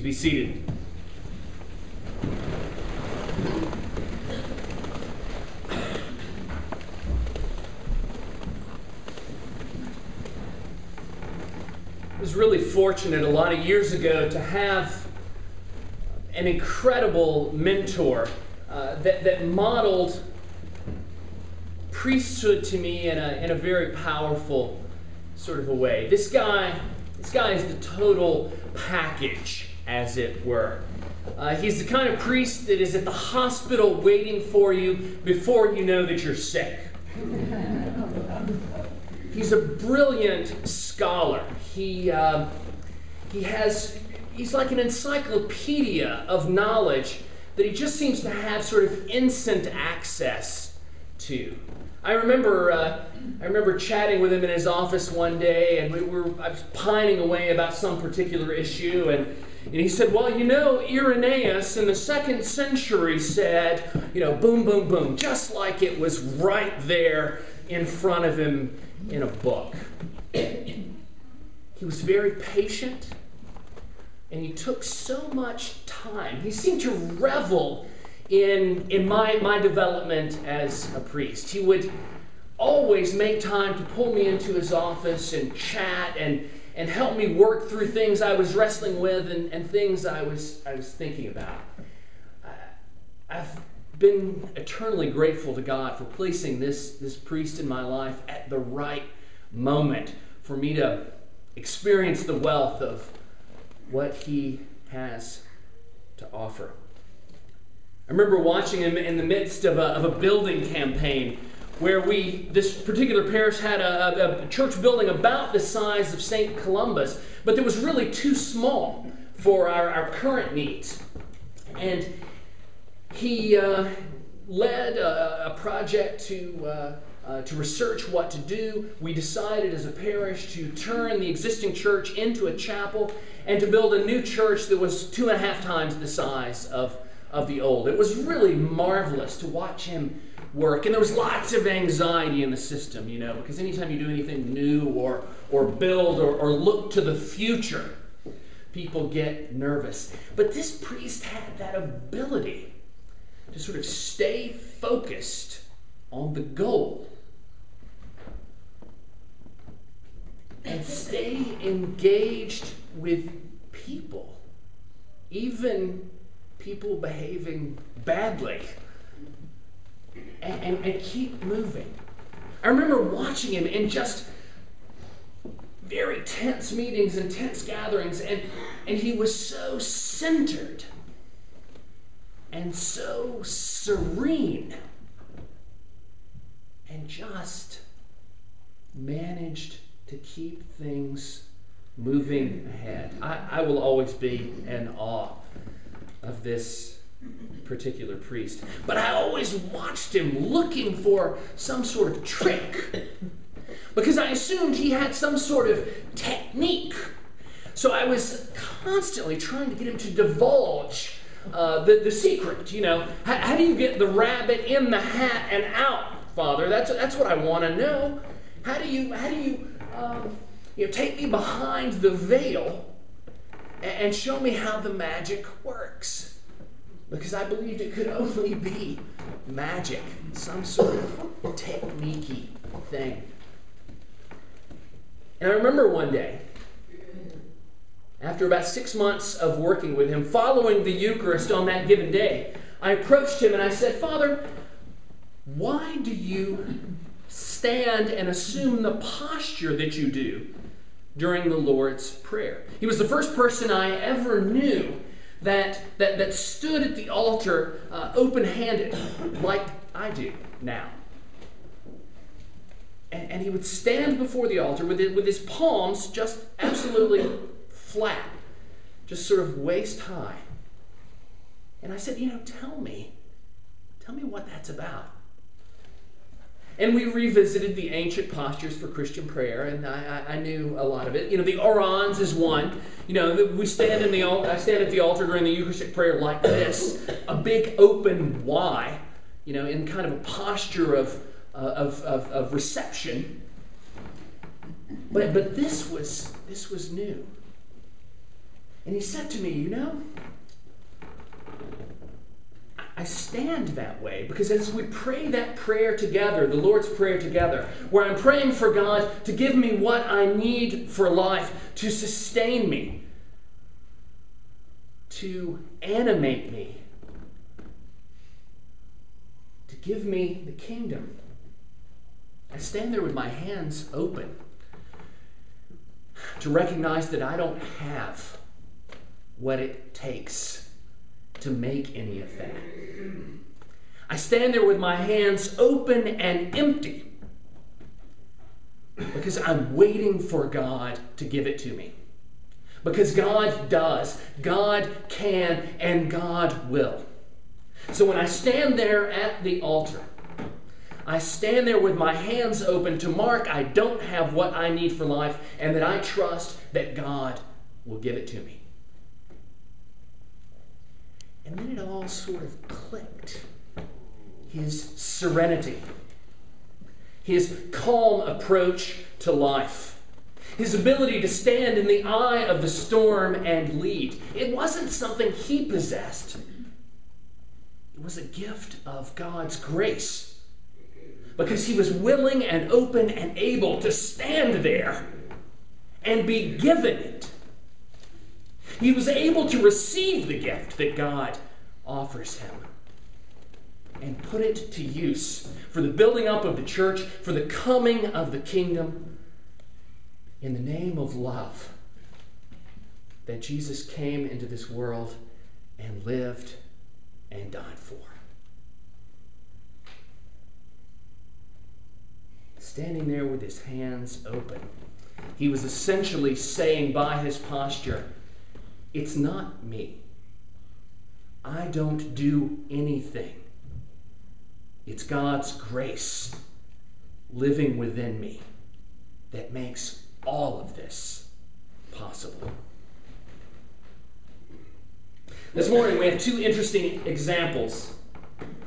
be seated. I was really fortunate a lot of years ago to have an incredible mentor that modeled priesthood to me in a very powerful sort of a way. This guy is the total package, as it were. He's the kind of priest that is at the hospital waiting for you before you know that you're sick. He's a brilliant scholar. He's like an encyclopedia of knowledge that he just seems to have sort of instant access to. I remember chatting with him in his office one day, and I was pining away about some particular issue, and he said, well, Irenaeus in the 2nd century said, boom, boom, boom, just like it was right there in front of him in a book. He was very patient, and he took so much time. He seemed to revel in my development as a priest. He would always make time to pull me into his office and chat and help me work through things I was wrestling with and things I was thinking about. I've been eternally grateful to God for placing this priest in my life at the right moment for me to experience the wealth of what he has to offer. I remember watching him in the midst of a building campaign where this particular parish had a church building about the size of St. Columba's, but that was really too small for our current needs. And he led a project to research what to do. We decided as a parish to turn the existing church into a chapel and to build a new church that was 2.5 times the size of the old. It was really marvelous to watch him work, and there was lots of anxiety in the system, because anytime you do anything new or build or look to the future, people get nervous. But this priest had that ability to sort of stay focused on the goal and stay engaged with people, even people behaving badly, and keep moving. I remember watching him in just very tense meetings and tense gatherings, and he was so centered and so serene and just managed to keep things moving ahead. I will always be in awe of this particular priest. But I always watched him looking for some sort of trick, because I assumed he had some sort of technique. So I was constantly trying to get him to divulge the secret. How do you get the rabbit in the hat and out, Father? That's what I want to know. How do you take me behind the veil and show me how the magic works? Because I believed it could only be magic, some sort of technique-y thing. And I remember one day, after about 6 months of working with him, following the Eucharist on that given day, I approached him and I said, Father, why do you stand and assume the posture that you do during the Lord's Prayer? He was the first person I ever knew that stood at the altar open-handed like I do now. And he would stand before the altar with his palms just absolutely flat, just sort of waist high. And I said, tell me what that's about. And we revisited the ancient postures for Christian prayer, and I knew a lot of it. The orans is one. We stand I stand at the altar during the Eucharistic prayer like this, a big open Y, in kind of a posture of reception. But this was new. And he said to me, I stand that way because as we pray that prayer together, the Lord's Prayer together, where I'm praying for God to give me what I need for life, to sustain me, to animate me, to give me the kingdom. I stand there with my hands open to recognize that I don't have what it takes to make any of that. I stand there with my hands open and empty because I'm waiting for God to give it to me. Because God does, God can, and God will. So when I stand there at the altar, I stand there with my hands open to mark I don't have what I need for life and that I trust that God will give it to me. And then it all sort of clicked. His serenity, his calm approach to life, his ability to stand in the eye of the storm and lead. It wasn't something he possessed. It was a gift of God's grace because he was willing and open and able to stand there and be given it. He was able to receive the gift that God offers him and put it to use for the building up of the church, for the coming of the kingdom, in the name of love that Jesus came into this world and lived and died for. Standing there with his hands open, he was essentially saying by his posture, it's not me. I don't do anything. It's God's grace living within me that makes all of this possible. This morning we have two interesting examples.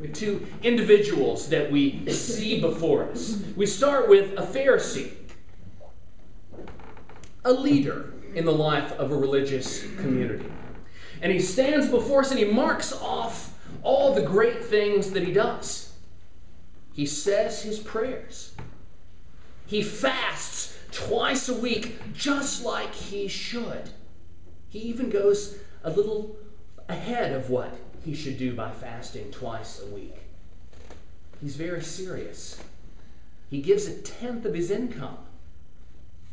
We have two individuals that we see before us. We start with a Pharisee, a leader in the life of a religious community. And he stands before us and he marks off all the great things that he does. He says his prayers. He fasts twice a week, just like he should. He even goes a little ahead of what he should do by fasting twice a week. He's very serious. He gives 1/10 of his income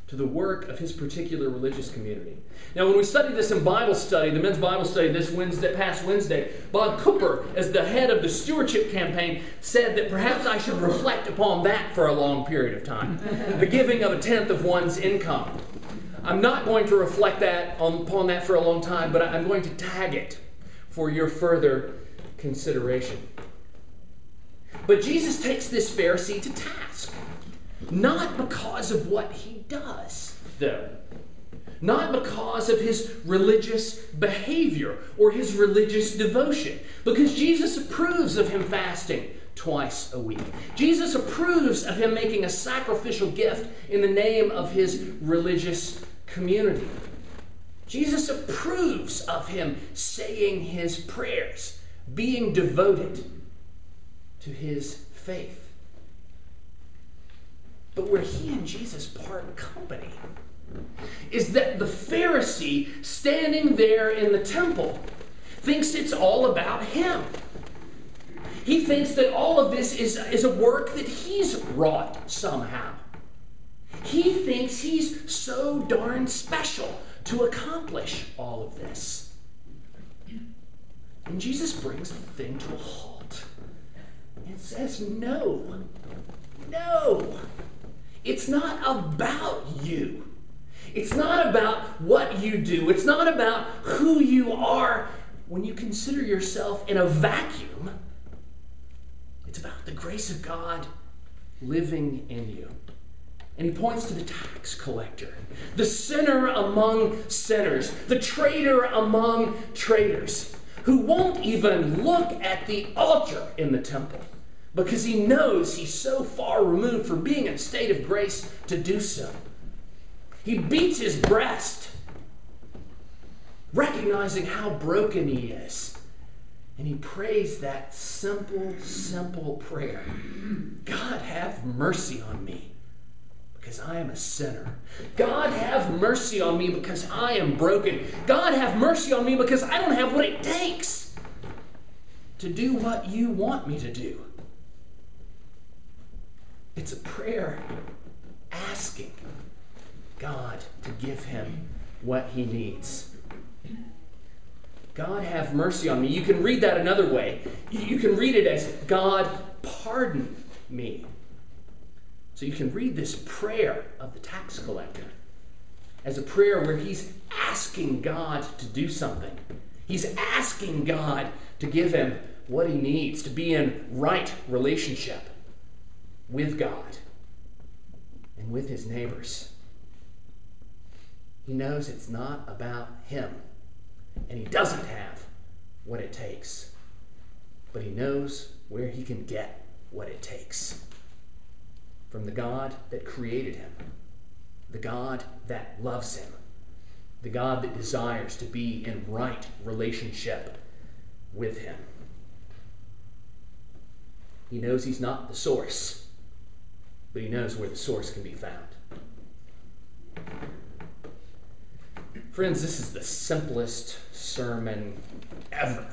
to the work of his particular religious community. Now, when we studied this in Bible study, the men's Bible study past Wednesday, Bob Cooper, as the head of the stewardship campaign, said that perhaps I should reflect upon that for a long period of time. The giving of 1/10 of one's income. I'm not going to reflect upon that for a long time, but I'm going to tag it for your further consideration. But Jesus takes this Pharisee to task. Not because of what he does, though. Not because of his religious behavior or his religious devotion. Because Jesus approves of him fasting twice a week. Jesus approves of him making a sacrificial gift in the name of his religious community. Jesus approves of him saying his prayers, being devoted to his faith. But where he and Jesus part company is that the Pharisee standing there in the temple thinks it's all about him. He thinks that all of this is a work that he's wrought somehow. He thinks he's so darn special to accomplish all of this. And Jesus brings the thing to a halt and says, no. It's not about you. It's not about what you do. It's not about who you are when you consider yourself in a vacuum. It's about the grace of God living in you. And he points to the tax collector, the sinner among sinners, the traitor among traitors, who won't even look at the altar in the temple because he knows he's so far removed from being in a state of grace to do so. He beats his breast recognizing how broken he is. And he prays that simple, simple prayer. God, have mercy on me, because I am a sinner. God, have mercy on me because I am broken. God, have mercy on me because I don't have what it takes to do what you want me to do. It's a prayer asking God to give him what he needs. God, have mercy on me. You can read that another way. You can read it as, God, pardon me. So you can read this prayer of the tax collector as a prayer where he's asking God to do something. He's asking God to give him what he needs to be in right relationship with God and with his neighbors. He knows it's not about him, and he doesn't have what it takes, but he knows where he can get what it takes. From the God that created him, the God that loves him, the God that desires to be in right relationship with him. He knows he's not the source, but he knows where the source can be found. Friends, this is the simplest sermon ever.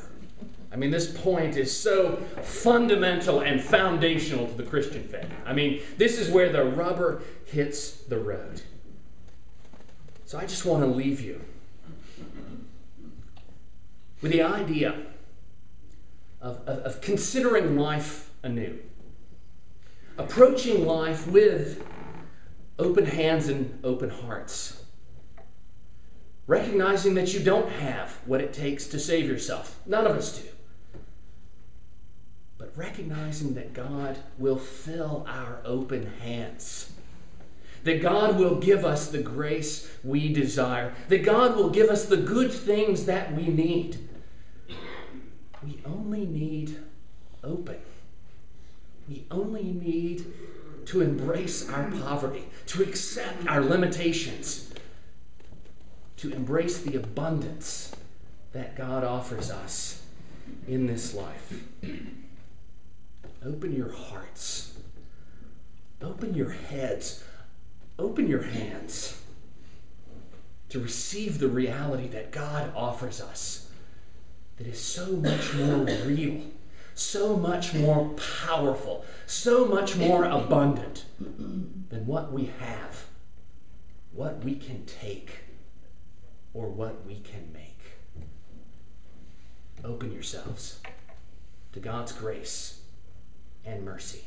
I mean, this point is so fundamental and foundational to the Christian faith. I mean, this is where the rubber hits the road. So I just want to leave you with the idea of considering life anew. Approaching life with open hands and open hearts. Recognizing that you don't have what it takes to save yourself. None of us do. But recognizing that God will fill our open hands. That God will give us the grace we desire. That God will give us the good things that we need. We only need open. We only need to embrace our poverty, to accept our limitations, to embrace the abundance that God offers us in this life. Open your hearts. Open your heads. Open your hands to receive the reality that God offers us that is so much more real, so much more powerful, so much more abundant than what we have, what we can take, or what we can make. Open yourselves to God's grace and mercy.